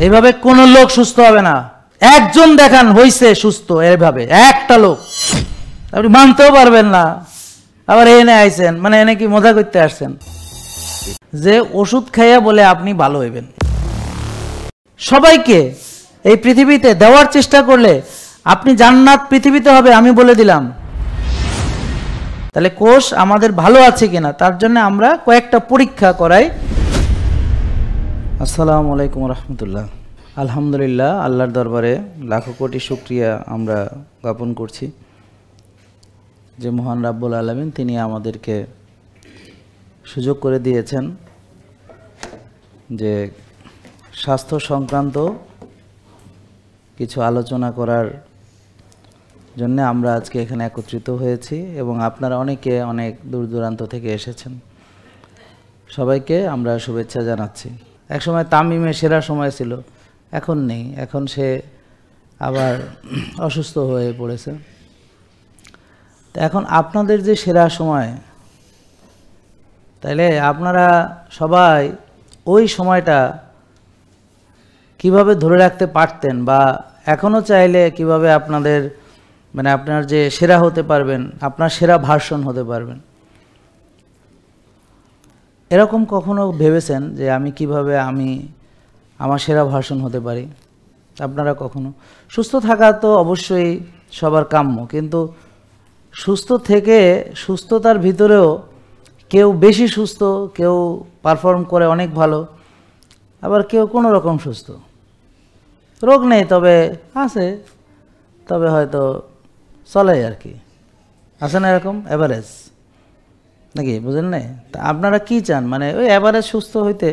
এইভাবে কোনো লোক সুস্থ হবে না। একজন দেখান হইছে সুস্থ, এইভাবে একটা লোক, আপনি মানতেও পারবেন না। আবার এনে আইছেন, মানে এনে কি মজা করতে আসছেন যে ওষুধ খাইয়া বলে আপনি ভালো হইবেন? সবাইকে এই পৃথিবীতে দেওয়ার চেষ্টা করলে আপনি জান্নাত পৃথিবীতে হবে, আমি বলে দিলাম। তাহলে কোষ আমাদের ভালো আছে কিনা তার জন্য আমরা কয়েকটা পরীক্ষা করাই। আসসালামু আলাইকুম রহমতুল্লাহ। আলহামদুলিল্লাহ, আল্লাহর দরবারে লাখো কোটি শুকরিয়া আমরা জ্ঞাপন করছি যে মহান রাব্বুল আলামিন তিনি আমাদেরকে সুযোগ করে দিয়েছেন যে স্বাস্থ্য সংক্রান্ত কিছু আলোচনা করার জন্য আমরা আজকে এখানে একত্রিত হয়েছি এবং আপনারা অনেকে অনেক দূর দূরান্ত থেকে এসেছেন। সবাইকে আমরা শুভেচ্ছা জানাচ্ছি। একসময় তামিমের সেরা সময় ছিল, এখন নেই, এখন সে আবার অসুস্থ হয়ে পড়েছে। তো এখন আপনাদের যে সেরা সময়, তাইলে আপনারা সবাই ওই সময়টা কিভাবে ধরে রাখতে পারতেন বা এখনও চাইলে কিভাবে আপনাদের মানে আপনার যে সেরা হতে পারবেন, আপনার সেরা ভার্সন হতে পারবেন, এরকম কখনো ভেবেছেন যে আমি কিভাবে আমার সেরা ভার্সন হতে পারি? আপনারা কখনো? সুস্থ থাকা তো অবশ্যই সবার কাম্য, কিন্তু সুস্থ থেকে সুস্থতার ভিতরেও কেউ বেশি সুস্থ, কেউ পারফর্ম করে অনেক ভালো, আবার কেউ কোনো রকম সুস্থ, রোগ নেই তবে আছে, তবে হয়তো চলে আর কি, আছে না এরকম অ্যাভারেজ, নাকি? বুঝেন নাই? তা আপনারা কি চান? মানে ওই অ্যাভারেজ সুস্থ হইতে,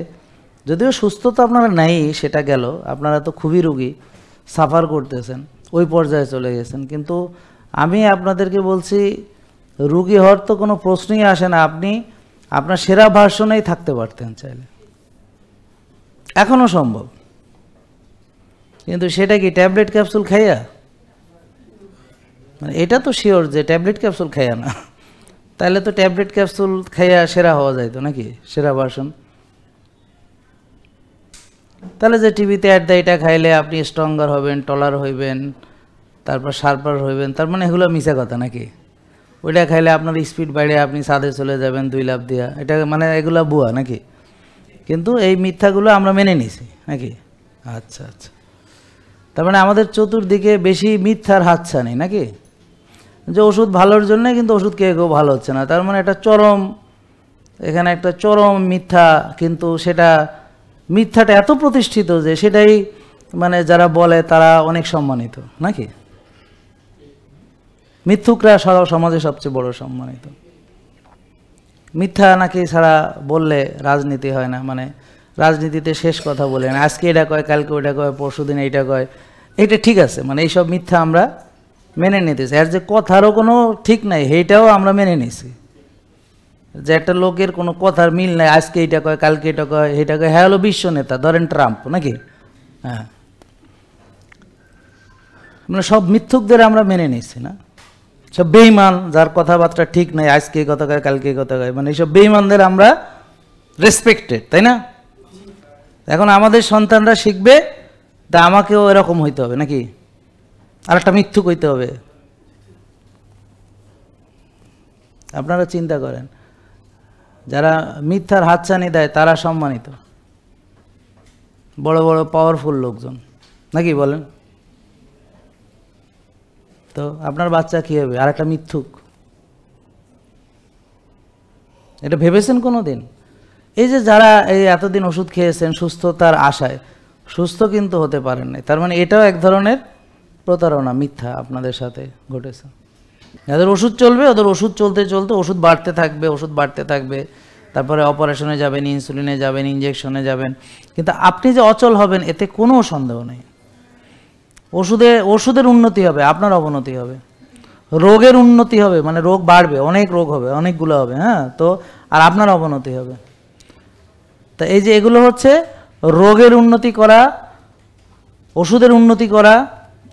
যদিও সুস্থ তো আপনারা নাই, সেটা গেল, আপনারা তো খুবই রোগী, সাফার করতেছেন, ওই পর্যায়ে চলে গেছেন। কিন্তু আমি আপনাদেরকে বলছি, রোগী হওয়ার তো কোনো প্রশ্নই আসে না। আপনি আপনার সেরা ভার্সনেই থাকতে পারতেন চাইলে, এখনও সম্ভব। কিন্তু সেটা কি ট্যাবলেট ক্যাপসুল খাইয়া? মানে এটা তো শিওর যে ট্যাবলেট ক্যাপসুল খাইয়া না। তাহলে তো ট্যাবলেট ক্যাপসুল খাইয়া সেরা হওয়া যাইতো নাকি, সেরা ভার্সন? তাহলে যে টিভিতে অ্যাড দেয় এটা খাইলে আপনি স্ট্রঙ্গার হবেন, টলার হইবেন, তারপর শার্পার হইবেন, তার মানে এগুলো মিছা কথা নাকি? ওইটা খাইলে আপনার স্পিড বাইরে আপনি ছাদে চলে যাবেন 2 লাফ দিয়া, এটা মানে এগুলো বুয়া নাকি? কিন্তু এই মিথ্যাগুলো আমরা মেনে নিছি নাকি? আচ্ছা আচ্ছা, তার মানে আমাদের চতুর্দিকে বেশি মিথ্যার হাতছানি নাকি? যে ওষুধ ভালোর জন্য, কিন্তু ওষুধ কেউ ভালো হচ্ছে না, তার মানে একটা চরম, এখানে একটা চরম মিথ্যা। কিন্তু সেটা মিথ্যাটা এত প্রতিষ্ঠিত যে সেটাই মানে যারা বলে তারা অনেক সম্মানিত নাকি? মিথ্যুকরা সমাজে সবচেয়ে বড় সম্মানিত। মিথ্যা নাকি ছাড়া বললে রাজনীতি হয় না, মানে রাজনীতিতে শেষ কথা বলে না, আজকে এটা কয়, কালকে ওইটা কয়, পরশুদিন এইটা কয়, এটা ঠিক আছে, মানে এইসব মিথ্যা আমরা মেনে নিতেছি। আর যে কথারও কোনো ঠিক নাই, সেইটাও আমরা মেনে নিছি, যে একটা লোকের কোনো কথার মিল নাই, আজকে এইটা কয়, কালকে এটা কয়, এইটা কয়, হ্যাঁ হলো বিশ্ব নেতা, ধরেন ট্রাম্প নাকি? হ্যাঁ, মানে সব মিথ্যুকদের আমরা মেনে নিচ্ছি না, সব বেঈমান, যার কথাবার্তা ঠিক নাই, আজকে কথা কয়, কালকে কথা কয়, মানে এইসব বেঈমানদের আমরা রেসপেক্টেড, তাই না? এখন আমাদের সন্তানরা শিখবে, তা আমাকেও এরকম হইতে হবে নাকি? আর একটা মিথ্যুক হইতে হবে? আপনারা চিন্তা করেন, যারা মিথ্যার হাতছানি দেয় তারা সম্মানিত, বড় বড় পাওয়ারফুল লোকজন নাকি? বলেন তো, আপনার বাচ্চা কী হবে? আর একটা মিথ্যুক? এটা ভেবেছেন কোনো দিন? এই যে যারা এই এতদিন ওষুধ খেয়েছেন সুস্থতার আশায়, সুস্থ কিন্তু হতে পারেন নাই, তার মানে এটাও এক ধরনের প্রতারণা, মিথ্যা আপনাদের সাথে ঘটেছে। যাদের ওষুধ চলবে, ওদের ওষুধ চলতে চলতে ওষুধ বাড়তে থাকবে, ওষুধ বাড়তে থাকবে, তারপরে অপারেশনে যাবেন, ইনসুলিনে যাবেন, ইঞ্জেকশনে যাবেন, কিন্তু আপনি যে অচল হবেন এতে কোনো সন্দেহ নেই। ওষুধের উন্নতি হবে, আপনার অবনতি হবে। রোগের উন্নতি হবে, মানে রোগ বাড়বে, অনেক রোগ হবে, অনেকগুলো হবে, হ্যাঁ, তো আর আপনার অবনতি হবে। তা এই যে এগুলো হচ্ছে রোগের উন্নতি করা, ওষুধের উন্নতি করা,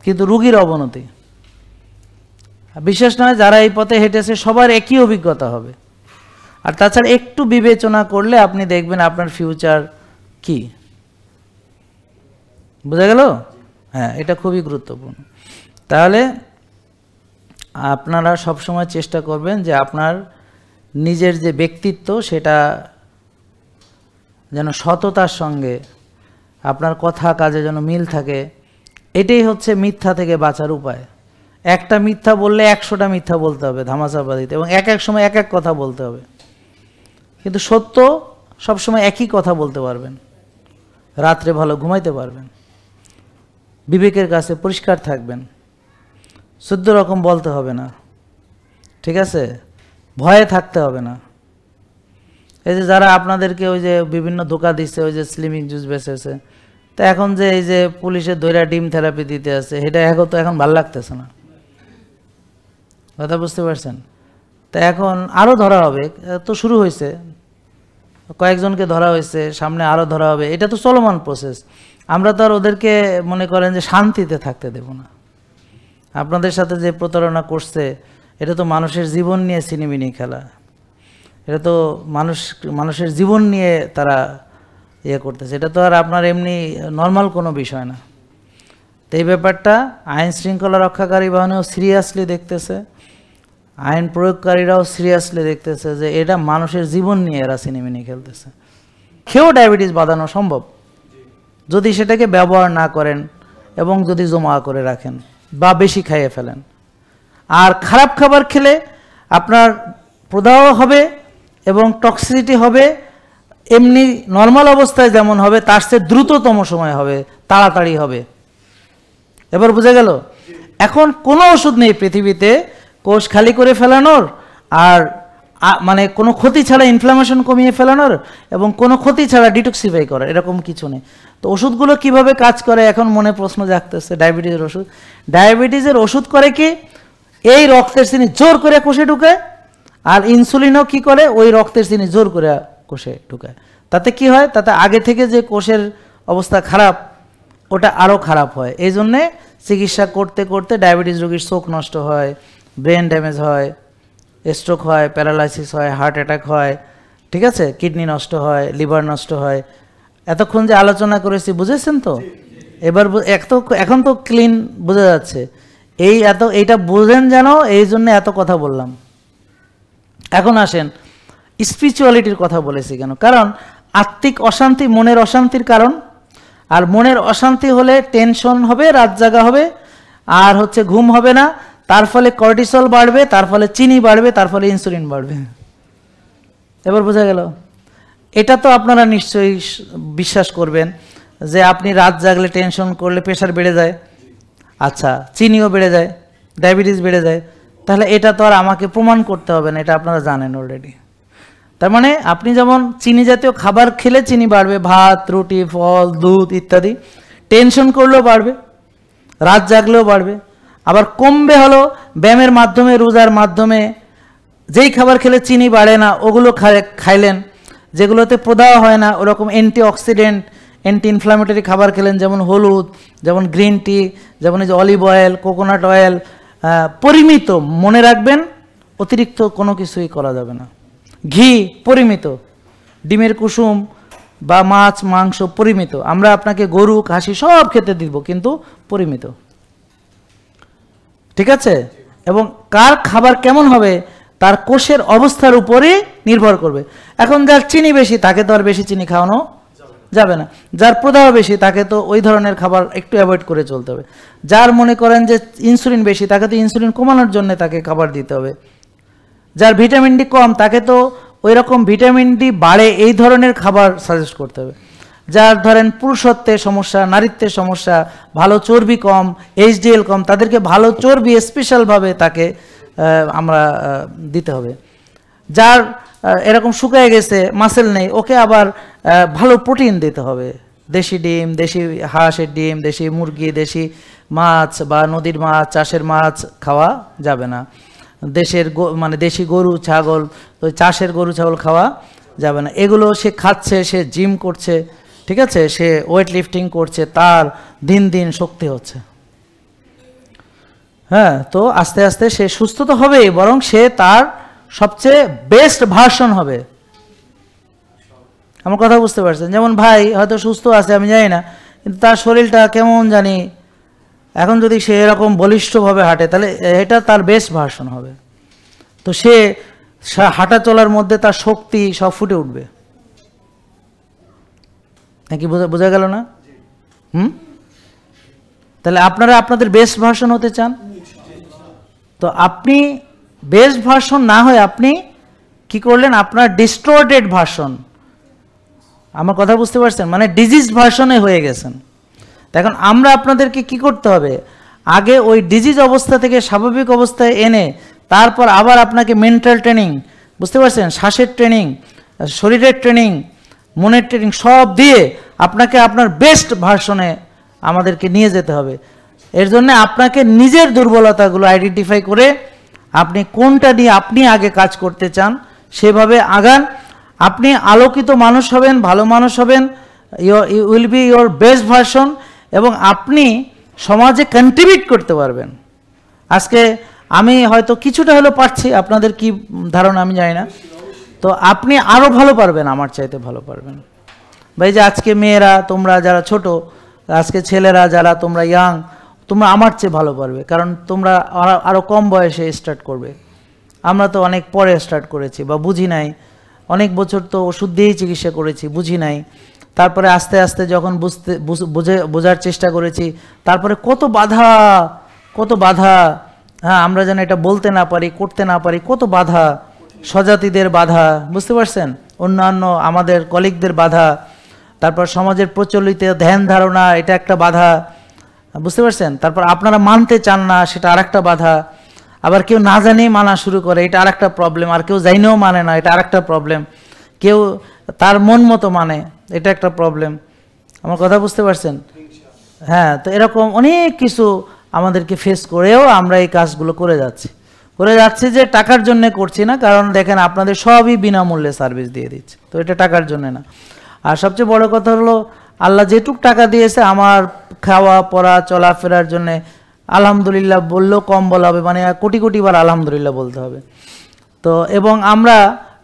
কিন্তু রোগীর অবনতি। বিশেষ নয়, যারা এই পথে হেঁটেছে সবার একই অভিজ্ঞতা হবে। আর তাছাড়া একটু বিবেচনা করলে আপনি দেখবেন আপনার ফিউচার কি। বোঝা গেল? হ্যাঁ, এটা খুবই গুরুত্বপূর্ণ। তাহলে আপনারা সবসময় চেষ্টা করবেন যে আপনার নিজের যে ব্যক্তিত্ব সেটা যেন সততার সঙ্গে, আপনার কথা কাজে যেন মিল থাকে। এটাই হচ্ছে মিথ্যা থেকে বাঁচার উপায়। একটা মিথ্যা বললে 100টা মিথ্যা বলতে হবে ধামাচাপাদিতে, এবং এক এক সময় এক এক কথা বলতে হবে। কিন্তু সত্য সবসময় একই কথা বলতে পারবেন, রাত্রে ভালো ঘুমাইতে পারবেন, বিবেকের কাছে পরিষ্কার থাকবেন, 14 রকম বলতে হবে না, ঠিক আছে? ভয়ে থাকতে হবে না। এই যে যারা আপনাদেরকে ওই যে বিভিন্ন ধোকা দিচ্ছে, ওই যে স্লিমিং জুস বেচেছে, তো এখন যে এই যে পুলিশের দৈরা ডিম থেরাপি দিতে আছে, এটা এখন ভালো লাগতেছে না। কথা বুঝতে পারছেন? তা এখন আরও ধরা হবে, তো শুরু হয়েছে, কয়েকজনকে ধরা হয়েছে, সামনে আরও ধরা হবে। এটা তো চলমান প্রসেস। আমরা তো আর ওদেরকে মনে করেন যে শান্তিতে থাকতে দেব না। আপনাদের সাথে যে প্রতারণা করছে, এটা তো মানুষের জীবন নিয়ে ছিনিমিনি খেলা। এটা তো মানুষের জীবন নিয়ে তারা ইয়ে করতেছে। এটা তো আর আপনার এমনি নর্মাল কোনো বিষয় না। তো এই ব্যাপারটা আইন শৃঙ্খলা রক্ষাকারী বাহিনীও সিরিয়াসলি দেখতেছে, আইন প্রয়োগকারীরাও সিরিয়াসলি দেখতেছে যে এটা মানুষের জীবন নিয়ে এরা ছিনিমিনি খেলতেছে। খেয়েও ডায়াবেটিস বাঁধানো সম্ভব যদি সেটাকে ব্যবহার না করেন এবং যদি জমা করে রাখেন বা বেশি খাইয়ে ফেলেন। আর খারাপ খাবার খেলে আপনার প্রদাহ হবে এবং টক্সিসিটি হবে, এমনি নর্মাল অবস্থায় যেমন হবে তার চেয়ে দ্রুততম সময় হবে, তাড়াতাড়ি হবে। এবার বুঝে গেল? এখন কোনো ওষুধ নেই পৃথিবীতে কোষ খালি করে ফেলানোর, আর মানে কোনো ক্ষতি ছাড়া ইনফ্লামেশন কমিয়ে ফেলানোর, এবং কোনো ক্ষতি ছাড়া ডিটক্সিফাই করার, এরকম কিছু নেই। তো ওষুধগুলো কিভাবে কাজ করে এখন মনে প্রশ্ন জাগতেছে। ডায়াবেটিসের ওষুধ করে কি, এই রক্তের চিনি জোর করে কোষে ঢুকায়, আর ইনসুলিনও কি করে, ওই রক্তের চিনি জোর করে কোষে ঢুকায়। তাতে কি হয়, তাতে আগে থেকে যে কোষের অবস্থা খারাপ ওটা আরও খারাপ হয়। এই জন্যে চিকিৎসা করতে করতে ডায়াবেটিস রোগীর চোখ নষ্ট হয়, ব্রেন ড্যামেজ হয়, স্ট্রোক হয়, প্যারালাইসিস হয়, হার্ট অ্যাটাক হয়, ঠিক আছে, কিডনি নষ্ট হয়, লিভার নষ্ট হয়। এতক্ষণ যে আলোচনা করেছি বুঝেছেন তো? এবার এখন তো ক্লিন বোঝা যাচ্ছে। এইটা বুঝেন যেন, এই জন্য এত কথা বললাম। এখন আসেন স্পিরিচুয়ালিটির কথা বলেছি কেন? কারণ আত্মিক অশান্তি মনের অশান্তির কারণ, আর মনের অশান্তি হলে টেনশন হবে, রাত জাগা হবে, আর হচ্ছে ঘুম হবে না, তার ফলে কর্টিসল বাড়বে, তার ফলে চিনি বাড়বে, তার ফলে ইনসুলিন বাড়বে। এবার বোঝা গেল? এটা তো আপনারা নিশ্চয়ই বিশ্বাস করবেন যে আপনি রাত জাগলে টেনশন করলে প্রেশার বেড়ে যায়, আচ্ছা চিনিও বেড়ে যায়, ডায়াবেটিস বেড়ে যায়। তাহলে এটা তো আর আমাকে প্রমাণ করতে হবে না, এটা আপনারা জানেন অলরেডি। তার মানে আপনি যেমন চিনি জাতীয় খাবার খেলে চিনি বাড়বে, ভাত, রুটি, ফল, দুধ ইত্যাদি, টেনশন করলেও বাড়বে, রাত জাগলেও বাড়বে। আবার কমবে হলো ব্যায়ামের মাধ্যমে, রোজার মাধ্যমে। যেই খাবার খেলে চিনি বাড়ে না ওগুলো খাইলেন, যেগুলোতে প্রদাহ হয় না ওরকম অ্যান্টিঅক্সিডেন্ট, অ্যান্টি ইনফ্লামেটরি খাবার খেলেন, যেমন হলুদ, যেমন গ্রিন টি, যেমন এই যে অলিভ অয়েল, কোকোনাট অয়েল, পরিমিত। মনে রাখবেন অতিরিক্ত কোনো কিছুই করা যাবে না। ঘি পরিমিত, ডিমের কুসুম বা মাছ মাংস পরিমিত। আমরা আপনাকে গরু খাসি সব খেতে দিব, কিন্তু পরিমিত, ঠিক আছে? এবং কার খাবার কেমন হবে তার কোষের অবস্থার উপরে নির্ভর করবে। এখন যার চিনি বেশি তাকে তো আর বেশি চিনি খাওয়ানো যাবে না, যার প্রদাহ বেশি তাকে তো ওই ধরনের খাবার একটু অ্যাভয়েড করে চলতে হবে। যার মনে করেন যে ইনসুলিন বেশি তাকে তো ইনসুলিন কমানোর জন্য তাকে খাবার দিতে হবে। যার ভিটামিন ডি কম তাকে তো ওই রকম ভিটামিন ডি বাড়ে এই ধরনের খাবার সাজেস্ট করতে হবে। যার ধরেন পুরুষত্বের সমস্যা, নারীত্বের সমস্যা, ভালো চর্বি কম, এইচডিএল কম, তাদেরকে ভালো চর্বি স্পেশালভাবে তাকে আমরা দিতে হবে। যার এরকম শুকিয়ে গেছে, মাসেল নেই, ওকে আবার ভালো প্রোটিন দিতে হবে। দেশি ডিম, দেশি হাঁসের ডিম, দেশি মুরগি, দেশি মাছ বা নদীর মাছ, চাষের মাছ খাওয়া যাবে না। মানে দেশি গরু ছাগল, তো চাষের গরু ছাগল খাওয়া যাবে না। এগুলো সে খাচ্ছে, সে জিম করছে, ঠিক আছে, সে ওয়েট লিফটিং করছে, তার দিন দিন শক্তি হচ্ছে। হ্যাঁ, তো আস্তে আস্তে সে সুস্থ তো হবেই, বরং সে তার সবচেয়ে বেস্ট ভার্সন হবে। আমার কথা বুঝতে পারছেন? যেমন ভাই হয়তো সুস্থ আছে আমি জানি না, কিন্তু তার শরীরটা কেমন জানি, এখন যদি সে এরকম বলিষ্ঠভাবে হাঁটে তাহলে এটা তার বেস্ট ভার্সন হবে। তো সে হাঁটা চলার মধ্যে তার শক্তি সব ফুটে উঠবে, নাকি বোঝা গেল না? তাহলে আপনারা আপনাদের বেস্ট ভার্সন হতে চান, তো আপনি বেস্ট ভার্সন না হয়ে আপনি কি করলেন, আপনার ডিস্টর্টেড ভার্সন, আমার কথা বুঝতে পারছেন, মানে ডিজিজ ভার্সনে হয়ে গেছেন। এখন আমরা আপনাদেরকে কি করতে হবে, আগে ওই ডিজিজ অবস্থা থেকে স্বাভাবিক অবস্থায় এনে তারপর আবার আপনাকে মেন্টাল ট্রেনিং, বুঝতে পারছেন, শ্বাসের ট্রেনিং, শরীরের ট্রেনিং, মনের ট্রেনিং সব দিয়ে আপনাকে আপনার বেস্ট ভার্সনে আমাদেরকে নিয়ে যেতে হবে। এর জন্য আপনাকে নিজের দুর্বলতাগুলো আইডেন্টিফাই করে আপনি কোনটা নিয়ে আপনি আগে কাজ করতে চান সেভাবে আগান। আপনি আলোকিত মানুষ হবেন, ভালো মানুষ হবেন, you will be your best version, এবং আপনি সমাজে কন্ট্রিবিউট করতে পারবেন। আজকে আমি হয়তো কিছুটা হলেও পারছি, আপনাদের কি ধারণা আমি জানি না, তো আপনি আরও ভালো পারবেন, আমার চাইতে ভালো পারবেন। ভাই যে আজকে মেয়েরা তোমরা যারা ছোট, আজকে ছেলেরা যারা তোমরা ইয়াং, তোমরা আমার চেয়ে ভালো পারবে, কারণ তোমরা আরও কম বয়সে স্টার্ট করবে। আমরা তো অনেক পরে স্টার্ট করেছি বা বুঝি নাই, অনেক বছর তো ওষুধ দিয়েই চিকিৎসা করেছি, বুঝি নাই। তারপরে আস্তে আস্তে যখন বোঝার চেষ্টা করেছি, তারপরে কত বাধা, হ্যাঁ, আমরা যেন এটা বলতে না পারি, করতে না পারি, কত বাধা, স্বজাতিদের বাধা, বুঝতে পারছেন, অন্যান্য আমাদের কলিগদের বাধা, তারপর সমাজের প্রচলিত ধ্যান ধারণা, এটা একটা বাধা, বুঝতে পারছেন, তারপর আপনারা মানতে চান না, সেটা আরেকটা বাধা, আবার কেউ না জানিয়ে মানা শুরু করে, এটা আরেকটা প্রবলেম, আর কেউ জানিয়েও মানে না, এটা আরেকটা প্রবলেম, কেউ তার মন মতো মানে, এটা একটা প্রবলেম। আমার কথা বুঝতে পারছেন? হ্যাঁ, তো এরকম অনেক কিছু আমাদেরকে ফেস করেও আমরা এই কাজগুলো করে যাচ্ছি যে টাকার জন্য করছি না, কারণ দেখেন আপনাদের সবই বিনামূল্যে সার্ভিস দিয়ে দিচ্ছে, তো এটা টাকার জন্য না। আর সবচেয়ে বড় কথা হলো আল্লাহ যেটুক টাকা দিয়েছে আমার খাওয়া পড়া চলাফেরার জন্যে, আলহামদুলিল্লাহ বললেও কম বলা হবে, মানে কোটি কোটি বার আলহামদুলিল্লাহ বলতে হবে। তো এবং আমরা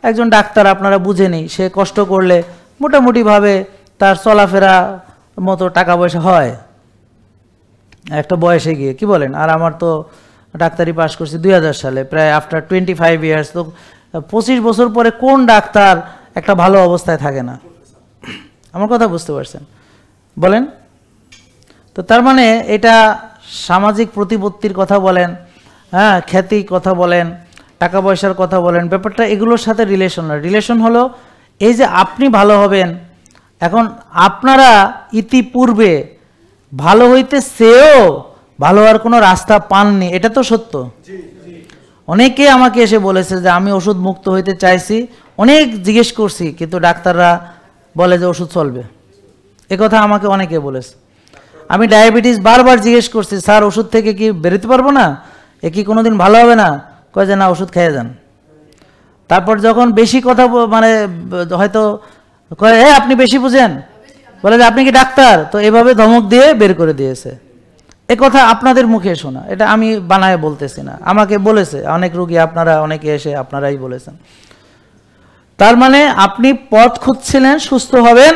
একজন ডাক্তার আপনারা বুঝেনি, সে কষ্ট করলে মোটামুটিভাবে তার চলাফেরা মতো টাকা পয়সা হয় একটা বয়সে গিয়ে, কি বলেন? আর আমার তো ডাক্তারি পাস করছি 2000 সালে, প্রায় আফটার 25 ইয়ার্স, তো 25 বছর পরে কোন ডাক্তার একটা ভালো অবস্থায় থাকে না? আমার কথা বুঝতে পারছেন বলেন? তো তার মানে এটা সামাজিক প্রতিপত্তির কথা বলেন, হ্যাঁ, খ্যাতি কথা বলেন, টাকা পয়সার কথা বলেন, ব্যাপারটা এগুলোর সাথে রিলেশন না। রিলেশন হলো এই যে আপনি ভালো হবেন। এখন আপনারা ইতিপূর্বে ভালো হইতে চেয়েও ভালো হওয়ার কোনো রাস্তা পাননি, এটা তো সত্য। অনেকে আমাকে এসে বলেছে যে আমি ওষুধ মুক্ত হইতে চাইছি, অনেক জিজ্ঞেস করছি, কিন্তু ডাক্তাররা বলে যে ওষুধ চলবে, একথা আমাকে অনেকে বলেছে। আমি ডায়াবেটিস বারবার জিজ্ঞেস করছি, স্যার ওষুধ থেকে কি বেরোতে পারবো না, এ কি কোনোদিন ভালো হবে না? কয় যে না, ওষুধ খেয়ে যান। তারপর যখন বেশি কথা মানে হয়তো কয় আপনি বেশি বুঝেন, বলে যে আপনি কি ডাক্তার, তো এভাবে ধমক দিয়ে বের করে দিয়েছে। এ কথা আপনাদের মুখে শোনা, এটা আমি বানায় বলতেছি না, আমাকে বলেছে অনেক রোগী, আপনারা অনেকে এসে আপনারাই বলেছেন। তার মানে আপনি পথ খুঁজছিলেন, সুস্থ হবেন,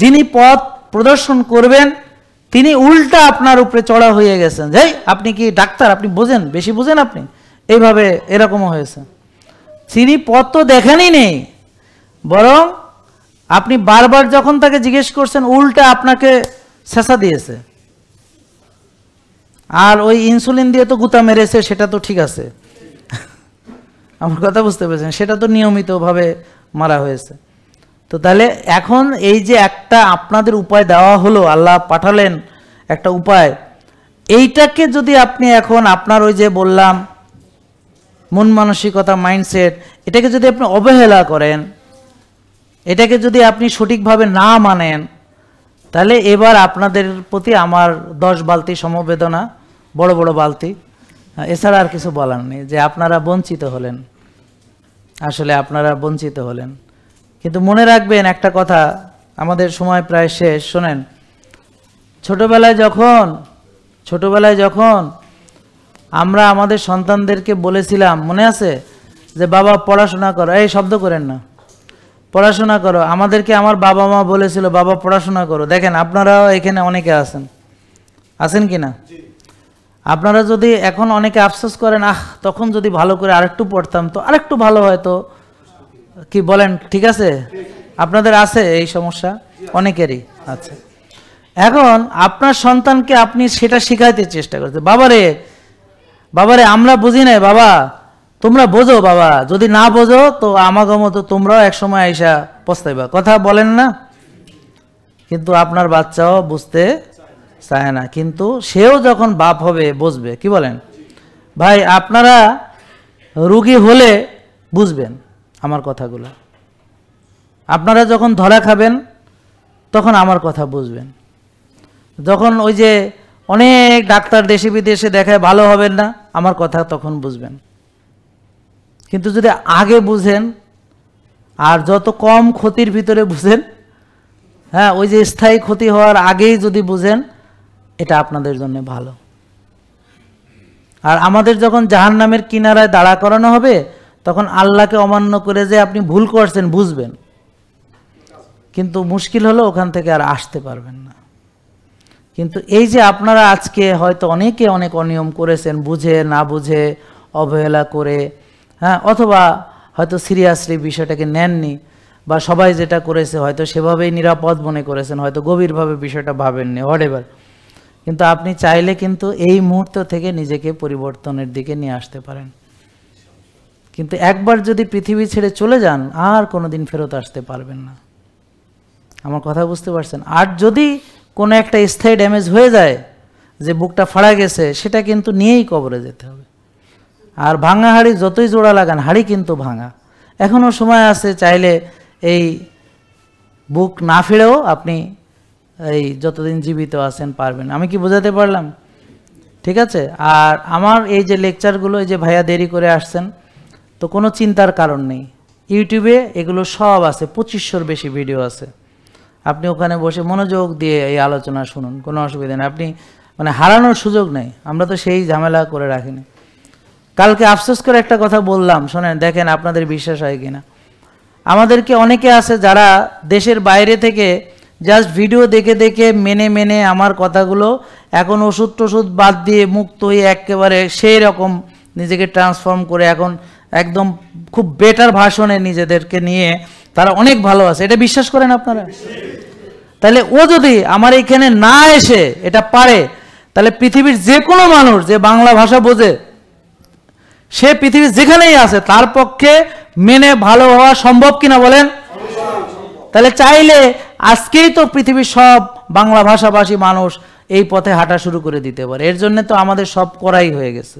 যিনি পথ প্রদর্শন করবেন তিনি উল্টা আপনার উপরে চড়া হয়ে গেছেন, যে আপনি কি ডাক্তার, আপনি বোঝেন, বেশি বোঝেন আপনি, এইভাবে এরকমও হয়েছে। তিনি পথ তো দেখেনই নেই, বরং আপনি বারবার যখন তাকে জিজ্ঞেস করছেন উল্টা আপনাকে ছেঁচা দিয়েছে। আর ওই ইনসুলিন দিয়ে তো গুতা মেরেছে, সেটা তো ঠিক আছে, আমার কথা বুঝতে পেরেছেন, সেটা তো নিয়মিতভাবে মারা হয়েছে। তো তাহলে এখন এই যে একটা আপনাদের উপায় দেওয়া হলো, আল্লাহ পাঠালেন একটা উপায়, এইটাকে যদি আপনি এখন আপনার ওই যে বললাম মন মানসিকতা, মাইন্ডসেট, এটাকে যদি আপনি অবহেলা করেন, এটাকে যদি আপনি সঠিকভাবে না মানেন, তাহলে এবার আপনাদের প্রতি আমার 10 বালতি সমবেদনা, বড় বড় বালতি, এছাড়া আর কিছু বলার নেই, যে আপনারা বঞ্চিত হলেন, আসলে আপনারা বঞ্চিত হলেন। কিন্তু মনে রাখবেন একটা কথা, আমাদের সময় প্রায় শেষ, শোনেন, ছোটবেলায় যখন আমরা আমাদের সন্তানদেরকে বলেছিলাম, মনে আছে, যে বাবা পড়াশোনা করো, এই শব্দ করেন না, পড়াশোনা করো। আমাদেরকে আমার বাবা মা বলেছিল বাবা পড়াশোনা করো। দেখেন আপনারাও এখানে অনেকে আছেন কি না? আপনারা যদি এখন অনেকে আফসোস করেন, তখন যদি ভালো করে আরেকটু পড়তাম তো আরেকটু ভালো হয়, তো কি বলেন? ঠিক আছে, আপনাদের আছে এই সমস্যা অনেকেরই। আচ্ছা, এখন আপনার সন্তানকে আপনি সেটা শিখাইতে চেষ্টা করছেন। বাবারে আমরা বুঝি নাই, বাবা তোমরা বোঝো, বাবা যদি না বোঝো তো আমাকে মতো তোমরাও একসময় আইসা পস্তাইবা, কথা বলেন না? কিন্তু আপনার বাচ্চাও বুঝতে চায় না, কিন্তু সেও যখন বাপ হবে বুঝবে। কি বলেন ভাই? আপনারা রুগী হলে বুঝবেন আমার কথাগুলো, আপনারা যখন ধরা খাবেন তখন আমার কথা বুঝবেন। যখন ওই যে অনেক ডাক্তার দেশে বিদেশে দেখায় ভালো হবেন না, আমার কথা তখন বুঝবেন। কিন্তু যদি আগে বুঝেন আর যত কম ক্ষতির ভিতরে বুঝেন, হ্যাঁ, ওই যে স্থায়ী ক্ষতি হওয়ার আগেই যদি বুঝেন, এটা আপনাদের জন্য ভালো। আর আমাদের যখন জাহান্নামের কিনারায় দাঁড়া করানো হবে, তখন আল্লাহকে অমান্য করে যে আপনি ভুল করছেন বুঝবেন, কিন্তু মুশকিল হলো ওখান থেকে আর আসতে পারবেন না। কিন্তু এই যে আপনারা আজকে হয়তো অনেকে অনেক অনিয়ম করেছেন, বুঝে না বুঝে অবহেলা করে, হ্যাঁ, অথবা হয়তো সিরিয়াসলি বিষয়টাকে নেননি, বা সবাই যেটা করেছে হয়তো সেভাবেই নিরাপদ মনে করেছেন, হয়তো গভীরভাবে বিষয়টা ভাবেননি, হোয়াটএভার। কিন্তু আপনি চাইলে কিন্তু এই মুহূর্ত থেকে নিজেকে পরিবর্তনের দিকে নিয়ে আসতে পারেন। কিন্তু একবার যদি পৃথিবী ছেড়ে চলে যান, আর কোনোদিন ফেরত আসতে পারবেন না। আমার কথা বুঝতে পারছেন? আর যদি কোনো একটা স্থায়ী ড্যামেজ হয়ে যায়, যে বুকটা ফাড়া গেছে, সেটা কিন্তু নিয়েই কবরে যেতে হবে। আর ভাঙা হাড়ি যতই জোড়া লাগান, হাড়ি কিন্তু ভাঙা। এখনও সময় আছে, চাইলে এই বুক না ফিরেও আপনি এই যতদিন জীবিত আছেন পারবেন। আমি কি বোঝাতে পারলাম? ঠিক আছে। আর আমার এই যে লেকচারগুলো, এই যে ভাইয়া দেরি করে আসছেন, তো কোনো চিন্তার কারণ নেই। ইউটিউবে এগুলো সব আছে, 2500-র বেশি ভিডিও আছে। আপনি ওখানে বসে মনোযোগ দিয়ে এই আলোচনা শুনুন, কোনো অসুবিধা নেই। আপনি মানে হারানোর সুযোগ নেই, আমরা তো সেই ঝামেলা করে রাখিনি। কালকে আফসোস করে একটা কথা বললাম, শোনেন, দেখেন আপনাদের বিশ্বাস হয় কিনা। আমাদেরকে অনেকে আছে যারা দেশের বাইরে থেকে জাস্ট ভিডিও দেখে দেখে মেনে আমার কথাগুলো এখন ওষুধ টষুধ বাদ দিয়ে মুক্ত হয়ে একেবারে সেই রকম নিজেকে ট্রান্সফর্ম করে এখন একদম খুব বেটার ভাষণে নিজেদেরকে নিয়ে তারা অনেক ভালো আছে। এটা বিশ্বাস করেন আপনারা? তাহলে ও যদি আমার এইখানে না এসে এটা পারে, তাহলে পৃথিবীর যে কোনো মানুষ যে বাংলা ভাষা বোঝে, সে পৃথিবীর যেখানেই আছে, তার পক্ষে মেনে ভালো হওয়া সম্ভব কিনা বলেন? তাহলে চাইলে আজকেই তো পৃথিবীর সব বাংলা ভাষাভাষী মানুষ এই পথে হাঁটা শুরু করে দিতে পারে। এর জন্য তো আমাদের সব করাই হয়ে গেছে।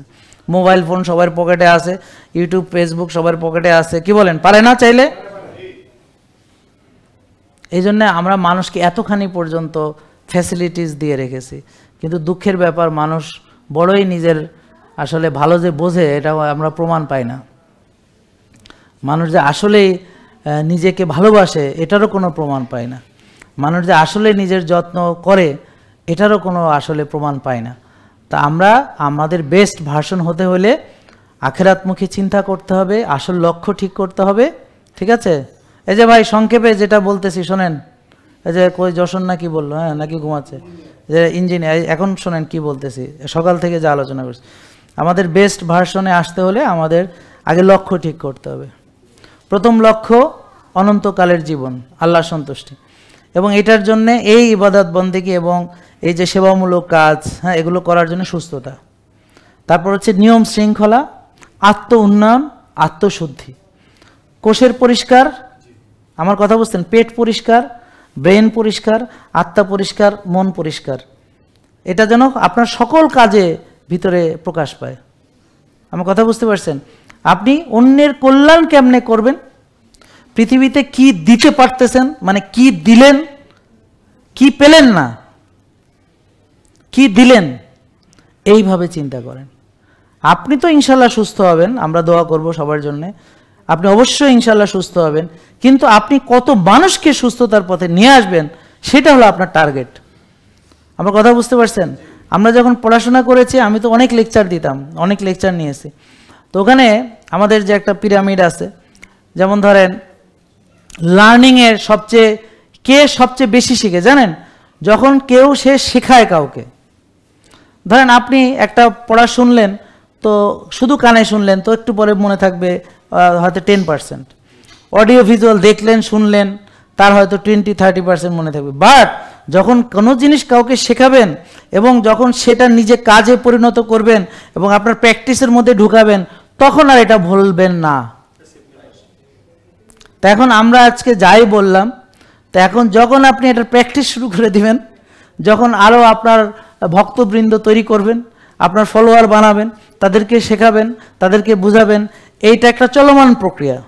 মোবাইল ফোন সবার পকেটে আছে, ইউটিউব ফেসবুক সবার পকেটে আছে। কি বলেন, পারে না চাইলে? এই জন্য আমরা মানুষকে এতখানি পর্যন্ত ফ্যাসিলিটিস দিয়ে রেখেছি। কিন্তু দুঃখের ব্যাপার, মানুষ বড়ই নিজের আসলে ভালো যে বোঝে, এটা আমরা প্রমাণ পাই না। মানুষ যে আসলেই নিজেকে ভালোবাসে, এটারও কোনো প্রমাণ পাই না। মানুষ যে আসলে নিজের যত্ন করে, এটারও কোনো আসলে প্রমাণ পাই না। তা আমরা আমাদের বেস্ট ভার্সন হতে হলে আখেরাতমুখী চিন্তা করতে হবে, আসল লক্ষ্য ঠিক করতে হবে। ঠিক আছে? এই যে ভাই সংক্ষেপে যেটা বলতেছি শোনেন, এই যে কই যশোর নাকি বললো, হ্যাঁ নাকি ঘুমাচ্ছে, যে ইঞ্জিনিয়ার, এখন শোনেন কি বলতেছি, সকাল থেকে যে আলোচনা করছি। আমাদের বেস্ট ভার্সনে আসতে হলে আমাদের আগে লক্ষ্য ঠিক করতে হবে। প্রথম লক্ষ্য অনন্তকালের জীবন, আল্লাহ সন্তুষ্টি, এবং এটার জন্য এই ইবাদত বন্দেগী এবং এই যে সেবামূলক কাজ, হ্যাঁ, এগুলো করার জন্য সুস্থতা। তারপর হচ্ছে নিয়ম শৃঙ্খলা, আত্ম উন্নয়ন, আত্মশুদ্ধি, কোষের পরিষ্কার, আমার কথা বুঝতেন, পেট পরিষ্কার, ব্রেন পরিষ্কার, আত্মা পরিষ্কার, মন পরিষ্কার। এটা যেন আপনার সকল কাজে ভিতরে প্রকাশ পায়। আমার কথা বুঝতে পারছেন? আপনি অন্যের কল্যাণ কেমনে করবেন, পৃথিবীতে কি দিতে পারতেছেন, মানে কি দিলেন, কি পেলেন না, কি দিলেন, এইভাবে চিন্তা করেন। আপনি তো ইনশাল্লাহ সুস্থ হবেন, আমরা দোয়া করব সবার জন্য। আপনি অবশ্যই ইনশাল্লাহ সুস্থ হবেন, কিন্তু আপনি কত মানুষকে সুস্থতার পথে নিয়ে আসবেন, সেটা হলো আপনার টার্গেট। আমার কথা বুঝতে পারছেন? আমরা যখন পড়াশোনা করেছি, আমি তো অনেক লেকচার দিতাম, অনেক লেকচার নিয়েছি। তো ওখানে আমাদের যে একটা পিরামিড আছে, যেমন ধরেন লার্নিংয়ের কে সবচেয়ে বেশি শিখে জানেন? যখন কেউ সে শেখায় কাউকে। ধরেন আপনি একটা পড়া শুনলেন, তো শুধু কানে শুনলেন, তো একটু পরে মনে থাকবে হয়তো 10%। অডিও ভিজুয়াল দেখলেন, শুনলেন, তার হয়তো 20-30% মনে থাকবে। বাট যখন কোনো জিনিস কাউকে শেখাবেন এবং যখন সেটা নিজে কাজে পরিণত করবেন এবং আপনার প্র্যাকটিসের মধ্যে ঢুকাবেন, তখন আর এটা ভুলবেন না। তো এখন আমরা আজকে যাই বললাম, তো এখন যখন আপনি এটার প্র্যাকটিস শুরু করে দিবেন, যখন আরও আপনার ভক্তবৃন্দ তৈরি করবেন, আপনার ফলোয়ার বানাবেন, তাদেরকে শেখাবেন, তাদেরকে বুঝাবেন, এইটা একটা চলমান প্রক্রিয়া।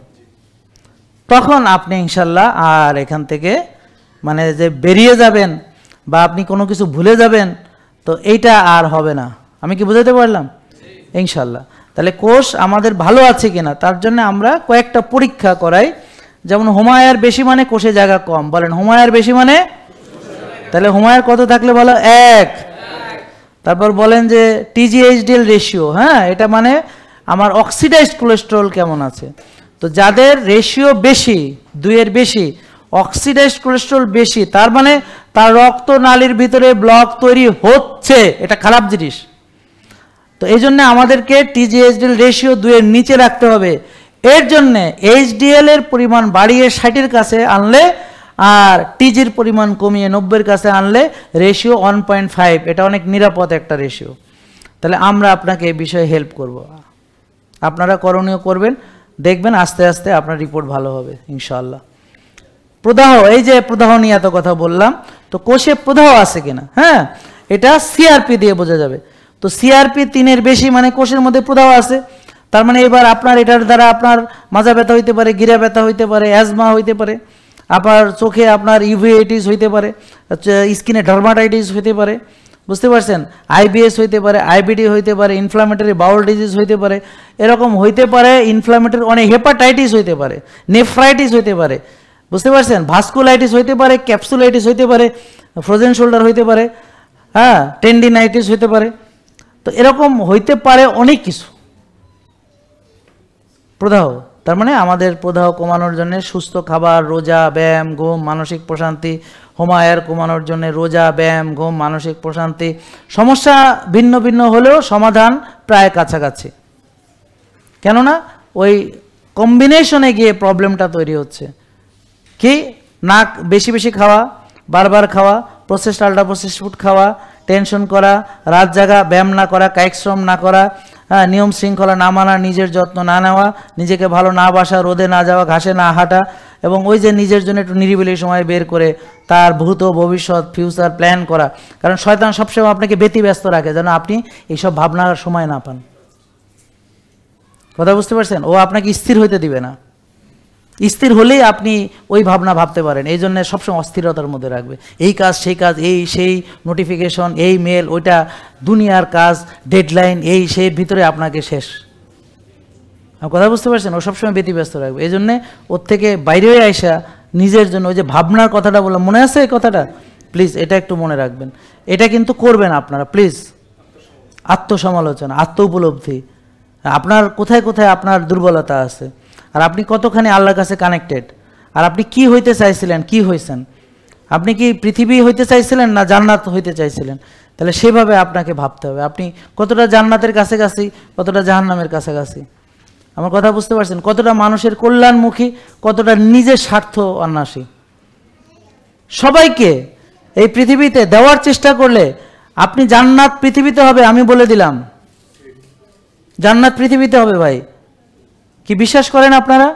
তখন আপনি ইনশাল্লাহ আর এখান থেকে মানে যে বেরিয়ে যাবেন বা আপনি কোনো কিছু ভুলে যাবেন, তো এইটা আর হবে না। আমি কি বুঝাতে পারলাম? ইনশাল্লাহ। তাহলে কোষ আমাদের ভালো আছে কিনা তার জন্য আমরা কয়েকটা পরীক্ষা করাই। যেমন হোমায়ার বেশি মানে কোষে জায়গা কম। বলেন হোমায়ার বেশি মানে? তাহলে হোমায়ার কত থাকলে বলো? 1। তারপর বলেন যে TGHDL রেশিও, হ্যাঁ, এটা মানে আমার অক্সিডাইজড কোলেস্টেরল কেমন আছে। তো যাদের রেশিও বেশি, 2-এর বেশি, অক্সিডাইজড কোলেস্টেরল বেশি, তার মানে তার রক্ত নালীর ভিতরে ব্লক তৈরি হচ্ছে, এটা খারাপ জিনিস। তো এই জন্য আমাদেরকে TGHDL রেশিও 2-এর নিচে রাখতে হবে। এর জন্য HDL এর পরিমাণ বাড়িয়ে 60-এর কাছে আনলে আর টিজির পরিমাণ কমিয়ে 90-এর কাছে আনলে রেশিও 1.5, এটা অনেক নিরাপদ একটা রেশিও। তাহলে আমরা আপনাকে এই বিষয়ে হেল্প করব, আপনারা করণীয় করবেন, দেখবেন আস্তে আস্তে আপনার রিপোর্ট ভালো হবে ইনশাআল্লাহ। প্রদাহ, এই যে প্রদাহ নিয়ে এত কথা বললাম, তো কোষে প্রদাহ আছে কিনা, হ্যাঁ, এটা সিআরপি দিয়ে বোঝা যাবে। তো সিআরপি 3-এর বেশি মানে কোষের মধ্যে প্রদাহ আছে। তার মানে এবার আপনার এটার দ্বারা আপনার মাজা ব্যথা হইতে পারে, গিরা ব্যথা হইতে পারে, অ্যাজমা হইতে পারে, আপনার চোখে আপনার ইউভিআইটিস হইতে পারে, স্কিনে ডার্মাটাইটিস হইতে পারে, বুঝতে পারছেন, আইবিএস হইতে পারে, আইবিডি হইতে পারে, ইনফ্লামেটরি বাউল ডিজিজ হইতে পারে, এরকম হইতে পারে, ইনফ্লামেটরি অনেক হেপাটাইটিস হইতে পারে, নেফ্রাইটিস হইতে পারে, বুঝতে পারছেন, ভাস্কুলাইটিস হইতে পারে, ক্যাপসুলাইটিস হইতে পারে, ফ্রোজেন শোল্ডার হইতে পারে, হ্যাঁ, টেন্ডিনাইটিস হইতে পারে। তো এরকম হইতে পারে অনেক কিছু প্রদাহ। তার মানে আমাদের প্রদাহ কমানোর জন্য সুস্থ খাবার, রোজা, ব্যায়াম, ঘুম, মানসিক প্রশান্তি। হোমায়ার কমানোর জন্য রোজা, ব্যায়াম, ঘুম, মানসিক প্রশান্তি। সমস্যা ভিন্ন ভিন্ন হলেও সমাধান প্রায় কাছাকাছি, কেননা ওই কম্বিনেশনে গিয়ে প্রবলেমটা তৈরি হচ্ছে। কি না, বেশি বেশি খাওয়া, বারবার খাওয়া, প্রসেসড আল্ট্রা প্রসেসড ফুড খাওয়া, টেনশন করা, রাত জাগা, ব্যায়াম না করা, কায়িক শ্রম না করা, হ্যাঁ, নিয়ম শৃঙ্খলা না মানা, নিজের যত্ন না নেওয়া, নিজেকে ভালো না বাসা, রোদে না যাওয়া, ঘাসে না হাঁটা, এবং ওই যে নিজের জন্য একটু নিরিবিলি সময় বের করে তার ভূত ভবিষ্যৎ ফিউচার প্ল্যান করা। কারণ শয়তান সবসময় আপনাকে ব্যতিব্যস্ত রাখে যেন আপনি এইসব ভাবনার সময় না পান। কথা বুঝতে পারছেন? ও আপনাকে স্থির হইতে দিবে না। স্থির হলেই আপনি ওই ভাবনা ভাবতে পারেন, এই জন্য সবসময় অস্থিরতার মধ্যে রাখবে। এই কাজ সেই কাজ, এই সেই নোটিফিকেশন, এই মেল, ওইটা দুনিয়ার কাজ, ডেডলাইন, এই সেই ভিতরে আপনাকে শেষ। কথা বুঝতে পারছেন? ও সবসময় ব্যতিব্যস্ত রাখবে। এই জন্যে ওর থেকে বাইরে আইসা নিজের জন্য ওই যে ভাবনার কথাটা বললাম, মনে আছে এই কথাটা? প্লিজ এটা একটু মনে রাখবেন। এটা কিন্তু করবেন আপনারা প্লিজ। আত্মসমালোচনা, আত্ম উপলব্ধি, আপনার কোথায় কোথায় আপনার দুর্বলতা আছে, আর আপনি কতখানি আল্লাহর কাছে কানেক্টেড, আর আপনি কি হইতে চাইছিলেন, কি হয়েছেন, আপনি কি পৃথিবী হইতে চাইছিলেন না জান্নাত হইতে চাইছিলেন, তাহলে সেভাবে আপনাকে ভাবতে হবে। আপনি কতটা জান্নাতের কাছাকাছি, কতটা জাহান্নামের কাছাকাছি, আমার কথা বুঝতে পারছেন? কতটা মানুষের কল্যাণমুখী, কতটা নিজের স্বার্থ অন্বেষী। সবাইকে এই পৃথিবীতে দেওয়ার চেষ্টা করলে আপনি জান্নাত পৃথিবীতে হবে, আমি বলে দিলাম, জান্নাত পৃথিবীতে হবে ভাই। কি বিশ্বাস করেন আপনারা?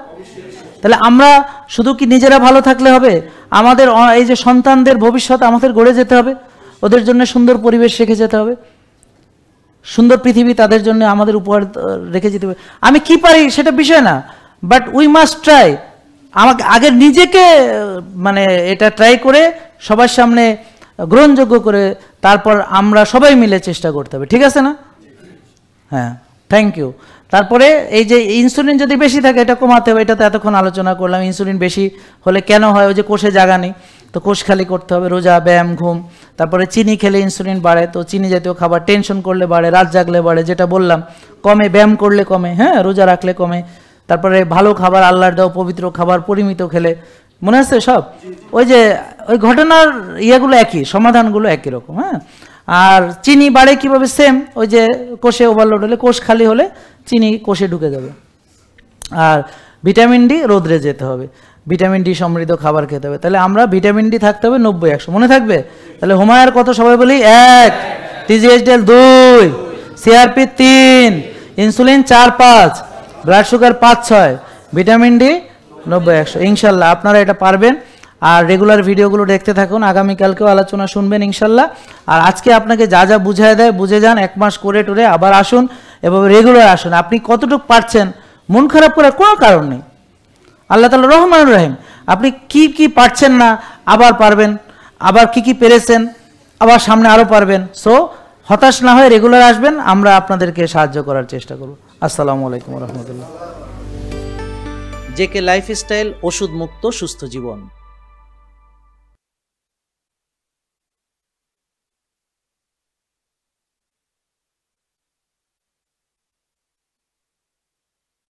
তাহলে আমরা শুধু কি নিজেরা ভালো থাকলে হবে? আমাদের এই যে সন্তানদের ভবিষ্যৎ আমাদের গড়ে যেতে হবে, ওদের জন্য সুন্দর পরিবেশ রেখে যেতে হবে, সুন্দর পৃথিবী তাদের জন্য আমাদের উপহার রেখে যেতে হবে। আমি কি পারি সেটা বিষয় না, বাট উই মাস্ট ট্রাই। আমাকে আগে নিজেকে মানে এটা ট্রাই করে সবার সামনে গ্রহণযোগ্য করে তারপর আমরা সবাই মিলে চেষ্টা করতে হবে, ঠিক আছে না? হ্যাঁ, থ্যাংক ইউ। তারপরে এই যে ইনসুলিন যদি বেশি থাকে এটা কমাতে হবে, এটা তো এতক্ষণ আলোচনা করলাম। ইনসুলিন বেশি হলে কেন হয়? ওই যে কোষে জায়গা নেই, তো কোষ খালি করতে হবে, রোজা, ব্যায়াম, ঘুম। তারপরে চিনি খেলে ইনসুলিন বাড়ে, তো চিনি জাতীয় খাবার, টেনশন করলে বাড়ে, রাত জাগলে বাড়ে, যেটা বললাম, কমে, ব্যায়াম করলে কমে, হ্যাঁ, রোজা রাখলে কমে, তারপরে ভালো খাবার, আল্লাহর দেওয়া পবিত্র খাবার পরিমিত খেলে, মনে আছে সব? ওই যে ওই ঘটনার ইয়েগুলো একই, সমাধানগুলো একই রকম। হ্যাঁ, আর চিনি বাড়ে কিভাবে? সেম, ওই যে কোষে ওভারলোড হলে, কোষ খালি হলে চিনি কোষে ঢুকে যাবে। আর ভিটামিন ডি, রোদ্রে যেতে হবে, ভিটামিন ডি সমৃদ্ধ খাবার খেতে হবে। তাহলে আমরা ভিটামিন ডি থাকতে হবে 90-100, মনে থাকবে? তাহলে হোমায়ার কত সবাই বলি? 1, TG HDL 2, CRP 3, insulin 4-5, blood sugar 5-6, vitamin D 90-100। ইনশাল্লাহ আপনারা এটা পারবেন। আর রেগুলার ভিডিওগুলো দেখতে থাকুন, আগামীকালকেও আলোচনা শুনবেন ইনশাল্লাহ। আর আজকে আপনাকে যা যা বুঝায় দেয় বুঝে যান, 1 মাস করে টরে আবার আসুন এবং রেগুলার আসুন। আপনি কতটুকু পারছেন, মন খারাপ করার কোনো কারণ নেই। আল্লাহ তাআলা রহমানুর রহিম। আপনি কি কি পারছেন না আবার পারবেন, আবার কি কি পেরেছেন আবার সামনে আরও পারবেন। সো হতাশ না হয়ে রেগুলার আসবেন, আমরা আপনাদেরকে সাহায্য করার চেষ্টা করব। আসসালামু আলাইকুম রহমতুল্লাহ। জেকে লাইফস্টাইল, ওষুধ মুক্ত সুস্থ জীবন।